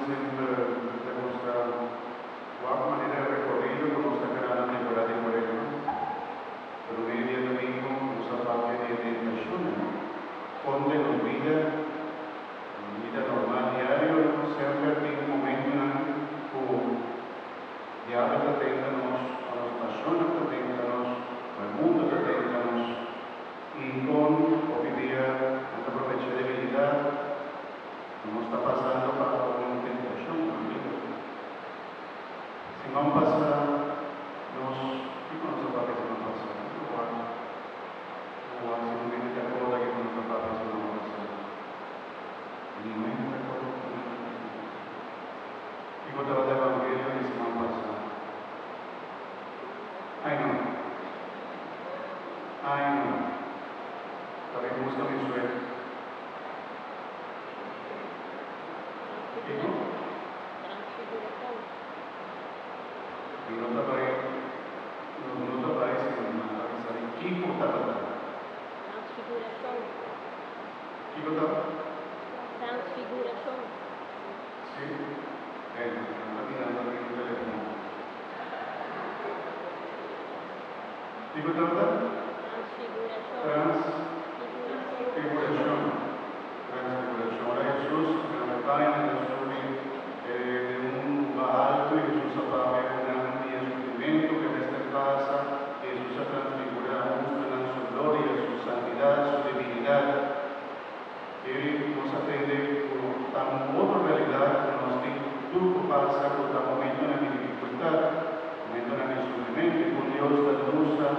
sempre de nuestra manera de recorrido con nuestra cara temporada de Moreno. Pero media domingo nos aparte de tentaciones, donde nos vida normal diario, sempre tem momento que o diabo tenta-nos, a nos paixões tenta-nos, o mundo tenta-nos, e com o dia, a aproveitar a debilidade, não está passando para uma tentação, se não passar, nós, o que nos apare se não passar? O se não vem de acordo que nos apare se não passar. Ninguém de acordo com isso. E quando ela deve Evangelho, se não passar. Ai não. Ai não. Talvez busca mi sueño. ¿Y no? Y no te aparece nada. ¿Qué importa? ¿Qué importa? Transfiguração. Sí. Está mirando aquí el teléfono. ¿Qué importa? Transfiguração. Transfiguración. Ahora Jesús está en el de un lugar alto y Jesús apaga un gran día de sufrimiento que en esta casa Jesús se transfigura, muestra su gloria, su santidad, su divinidad. Él nos atende por tan otra realidad que nos dice, tú pasa por el momento en la dificultad, el momento en el sufrimiento, y con Dios te usa,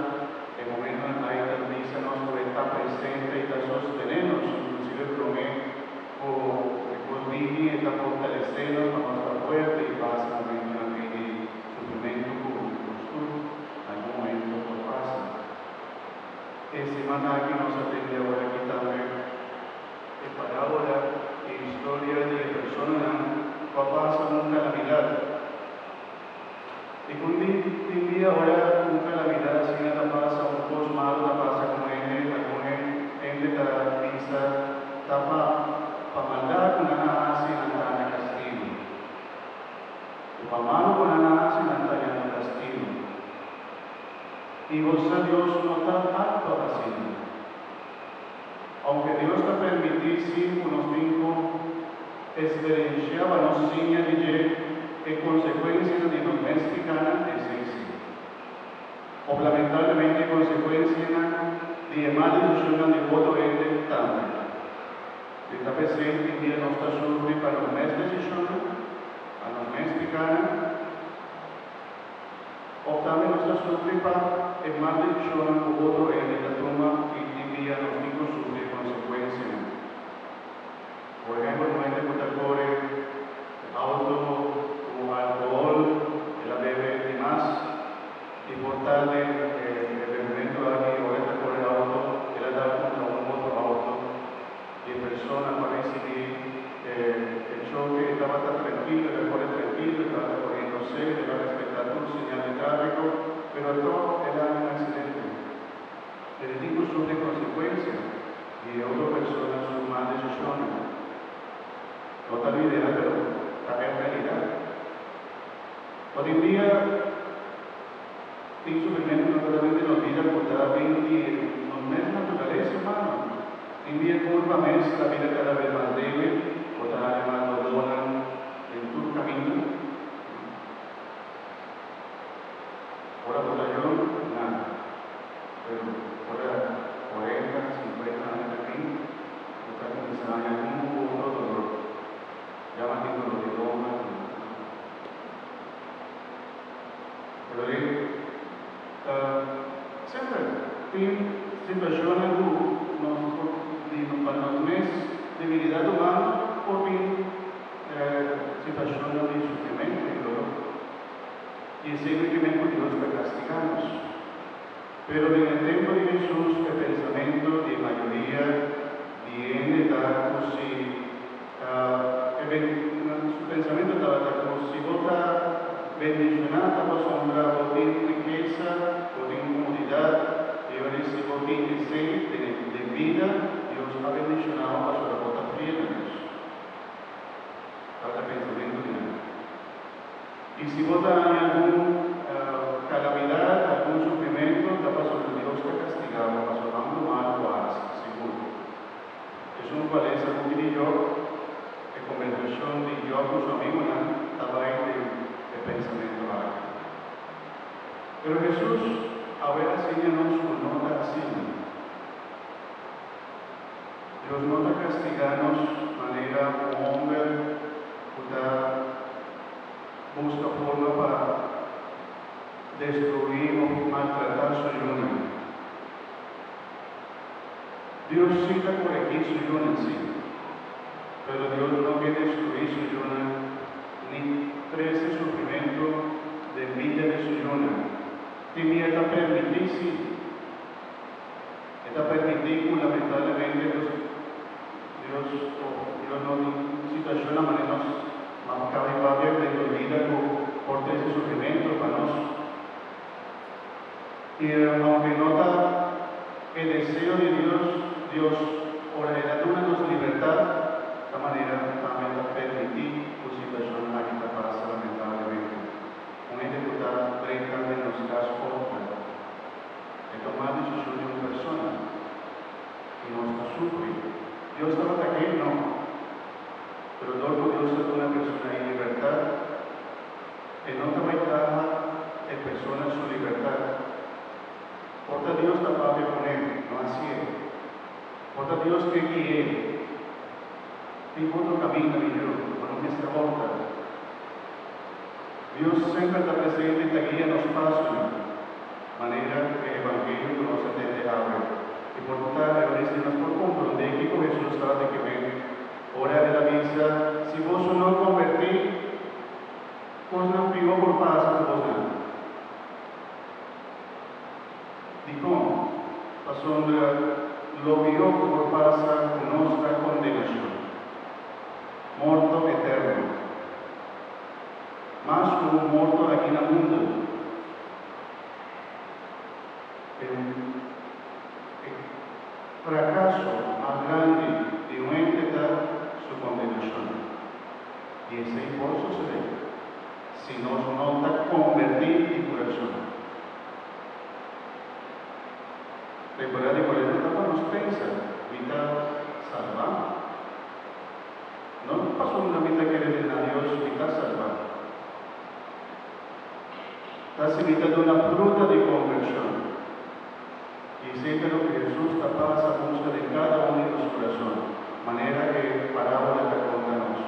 el momento en la que dice nos está presente y está sosteniendo, inclusive promete por vivir, está fortaleciendo para nuestra fuerte y pasa el momento en el sufrimiento por algún momento no pasa. Ese maná que nos atende ahora aquí también, de parábola e historia de personas que pasan una calamidad. Y cuando día ahora una calamidad, si nada pasa, un poco malo, la pasa como gente que pisa, tapa, para mandar con la nace y andar en castigo. Y para malo con la nace y andar en castigo. Y vos a Dios no está apto así. Aunque Dios te permitisse unos cinco experienciaban señas de consecuencias de doméstica es sí. O lamentablemente consecuencias de maldición de voto en también. Está presente en nuestra sufre para los decisiones, a los mexicanos, o también nuestra sufre para el maldición o voto en la toma y día los hijos sufren consecuencias. Por ejemplo, no hay de contacore, auto o alcohol, la bebe y más, y por tal el bebimiento aquí o el auto, el dar contra un otro auto. Y en persona parece que el choque estaba tan tranquilo, el cual tranquilo, estaba corriéndose, estaba respetando un señal de tráfico, pero todo era un accidente. El tipo sufre consecuencias y otras personas son más decisiones. No tal idea, pero también realidad. Hoy en día, el sufrimiento naturalmente nos vida por cada vez no es naturaleza humana. En día curva mes, la vida cada vez más débil, otra vez más dolorosa en tu camino. Ahora por yo, nada. Pero ahora 40, 50 años aquí, está comenzando a algún otro dolor. Ya más tiempo lo digo más. Pero siempre, situaciones para los meses debilidad humana por bien situaciones de sufrimiento y dolor. Y siempre que ven por Dios para castigarnos. Pero en el tiempo de Jesús, el pensamiento de mayoría viene dar como si su pensamiento estaba como si vota bendicionada por sombra, o tiene riqueza, o tiene comodidad, y ahora si vos tiene sed de vida, Dios ha bendicionado para su bota fría. Ahora el pensamiento Y si vos hay alguna calamidad, algún sufrimiento, la pasó Dios te castigaba, pasó algo mal o algo, seguro. Es un cual es algo que yo, de conversación de yo con su amigo, estaba ahí de pensamiento algo. Pero Jesús ahora enseñanos su nota así. Dios no está castigarnos de manera como hombre, busca forma para destruir o maltratar su ayuno. Dios sí está corregir su ayuno en sí, pero Dios no quiere destruir su ayuno ni crece sufrimiento de vida de su ayuno. Tenía que permitir, sí, está permitido lamentablemente Dios no situación a manera más cabal de tu vida por ese sufrimiento para nosotros. Y aunque nota el deseo de Dios por la darnos libertad, de manera también la permitir tu situación aquí te pasa lamentablemente. Una dificultad breca de los casos de tomar decisiones de una persona y no está sufriendo. Dios estaba aquí, no. Pero luego Dios es una persona en libertad, que no te va en persona su libertad. Porta Dios capaz de poner, no así es. Porta Dios que guíe. Y otro camino, y yo, con esta porta. Dios siempre está presente y te guía en los pasos, de manera que el Evangelio no se te abre. Y por lo tanto, decimos por comprender que con Jesús estaba de que ven, hora de la misa, si vos no convertís, vos no pido por paz a vos no. Dijo, pasó lo vio por paz con nuestra condenación, muerto eterno, más como un muerto aquí en el mundo. Fracaso más grande de una entidad su condenación. Y ese impulso se ve si nos nota convertir en corazón. Recuerda de cuál etapa nos pensa, vida salvada. No pasó una vida que le a Dios, vida salvada. Está invitando una fruta de conversión. Y siempre lo que Jesús está pasa busca de cada uno de los corazones, manera que parábola te contanos.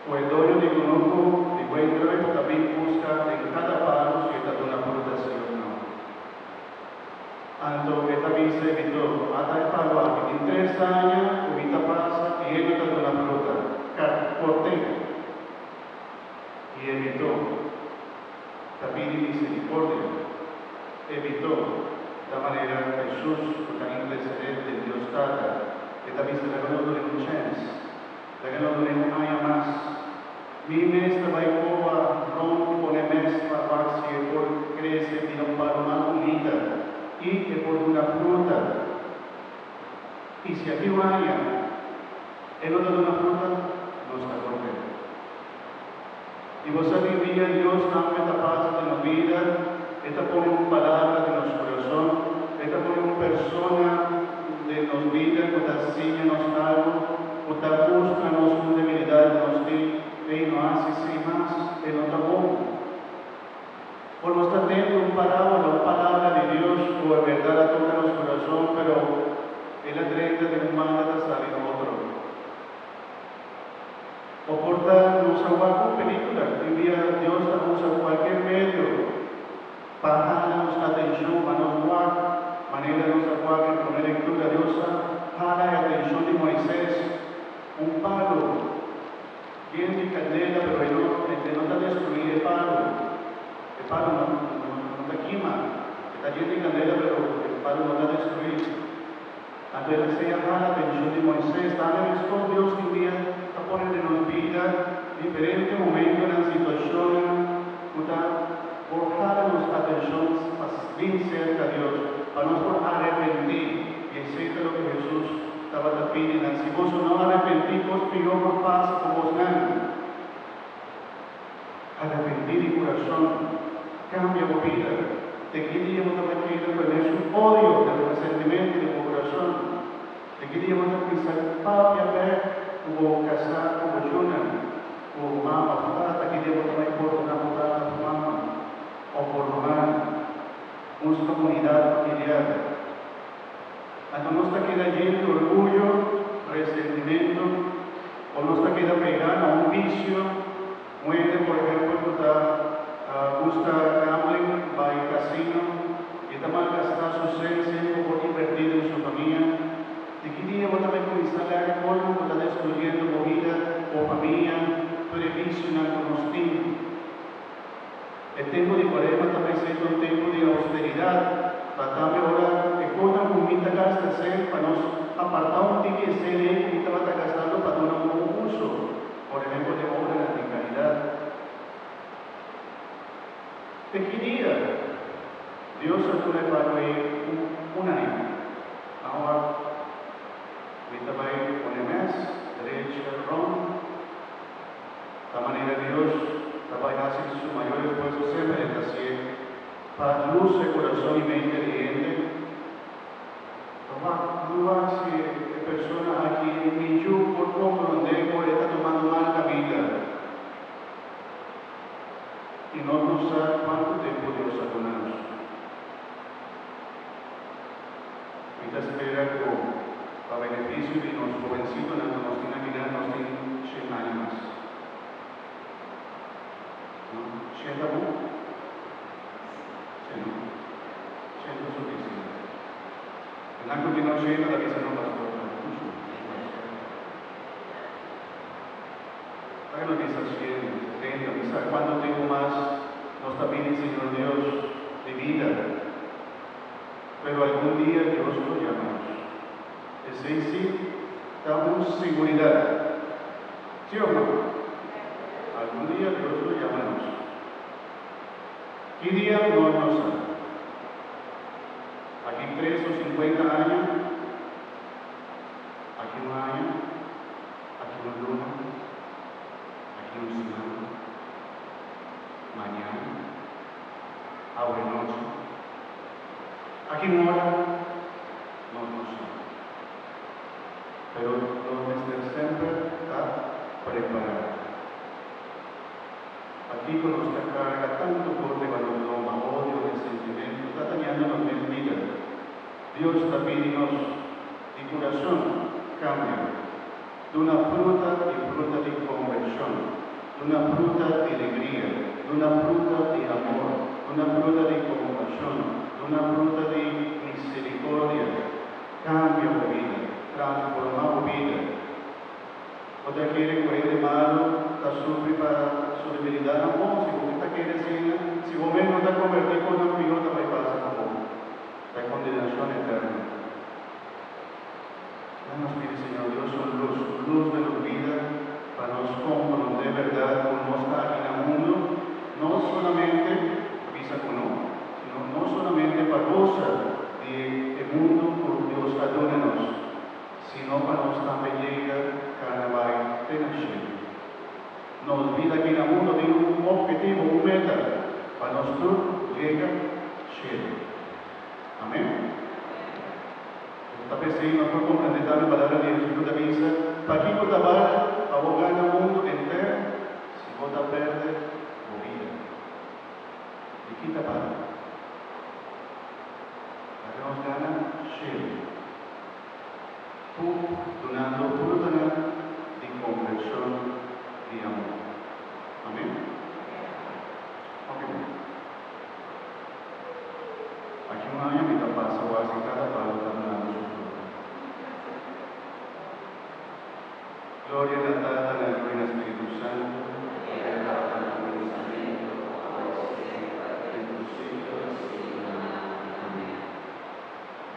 O el dueño de conozco, de buen grave, también busca en cada palo si está una fruta sí o no. Anto esta visa evitó, hasta el palo aquí, en 3 años, ahorita pasa y él no está una fruta, corté. Y evitó, también misericordia, evitó. De manera Jesús, la interceder de Dios Tata, que también se le ganó durante un chance, le ganó durante un año más. Mi mes va a romper con el mes para que por crece, tiene un palo más bonita, y que por una fruta. Y si aquí vaya, él no da una fruta, no está contento. Y vos sabés, Dios también la paz de la vida. Esta pone una palabra de nuestro corazón, esta pone una persona de nuestra vida, que está enseña nos algo, que está buscando una debilidad de nuestra vida, y no hace sin más, que no está bueno. Por no está teniendo una palabra de Dios, o en verdad la toca en nuestro corazón, pero es la treinta de un mal de salir a otro. O porta, no usa cualquier película, envía Dios a usar cualquier medio. Para nuestra atención, para nos guardar, manera de nuestra guarda, con la lectura de Dios, para la atención de Moisés, un palo, bien de candela, pero no está destruido el palo no te quema, está lleno de candela, pero el palo no está destruido. Entonces se llama la atención de Moisés, también es Dios que envía a poner en nuestra vida diferentes momentos en la situación, por nuestra atención bien cerca a Dios, para nosotros arrepentir, y es lo que Jesús estaba pidiendo. Si vos no arrepentís, vos pidió por paz como vos ganas. Arrepentir. arrepentida y corazón, cambia tu vida. Te queríamos arrepentir con ese odio del resentimiento de tu corazón. Te queríamos pensar, papi, a ver, como casar, como Jonah, como mamá, te queríamos también por una mujer, mamá, o por mamá, una comunidad familiar. Cuando no está queda lleno de orgullo, resentimiento, o no está queda pegada a un vicio, muere, por ejemplo, gusta gambling, va al casino, y también gasta su ser por invertir en su familia. De que día vos también comenzar a colmo, vos estás destruyendo tu vida o familia, tu edificio en el El tiempo de Cuaresma también es un tiempo de austeridad. Tratamos ahora de cómo comida gasta ser para nos apartar un tiempo de ser y comida va a estar gastando para dar un buen uso. Por ejemplo, de obra de caridad. ¿De qué día? Dios se pone para un año. Ahora, ahorita va a ir con el mes, derecha, Roma. De manera Dios va a hacer su mayor esfuerzo siempre en la cielo. Para luz de corazón y mente de gente. No va a ser persona aquí ni yo por comprender por está tomando mal la vida. Y no sabe cuánto tiempo Dios ha donado. Ahorita espera para beneficio de los jovencitos, nos tienen que dar, nos tienen 100 años. ¿No? 100 años. 100 suficiente. En la continuación, la visa no pasó. Hay una visa 100, 70, quizá cuánto tengo más, nos está pidiendo Señor Dios de vida. Pero algún día Dios lo llama. Es decir, damos seguridad. ¿Sí o no? Algún día Dios lo llama. ¿Qué día no lo sabe? Aquí 3 o 50 años, aquí un año, aquí una luna, aquí un semana, mañana, ahora noche, aquí una hora, no sabe. Pero donde siempre está preparado. Aquí con nuestra carga tanto por debajo odio, resentimiento, está dañando nuestra vida. Dios está pidiendo de corazón cambio, de una fruta de conversión, de una fruta de alegría, de una fruta de amor, de una fruta de compasión, de una fruta de misericordia. Cambio de vida, transformar vida. Otra quiere coger de malo, está sufriendo para su debilidad, no, si vos está quiere decir, si vos no te convertís con una pilota, va a pasar como la condenación eterna. Nos pide Señor Dios son luz de la vida, para nos comprender verdad como está en el mundo, no solamente avisa con uno, sino no solamente para gozar del mundo por Dios adóranos, sino para nos también llega carnaval de nacer. No olvida que en el mundo tiene un objetivo, un meta, para nosotros llega cielo. Amén. Esta vez sí, no puedo comprender la palabra de Jesús de Misa. Para que vos trabajas, para vos ganar el mundo entero, si vos te perdes, vos vida. ¿Y qué te pasa? Para que nos gana cielo. Tú donando fruta de conversión y amor. Amén. Ok. Aquí un año me la paso así cada palo está donando su fruta. Gloria a la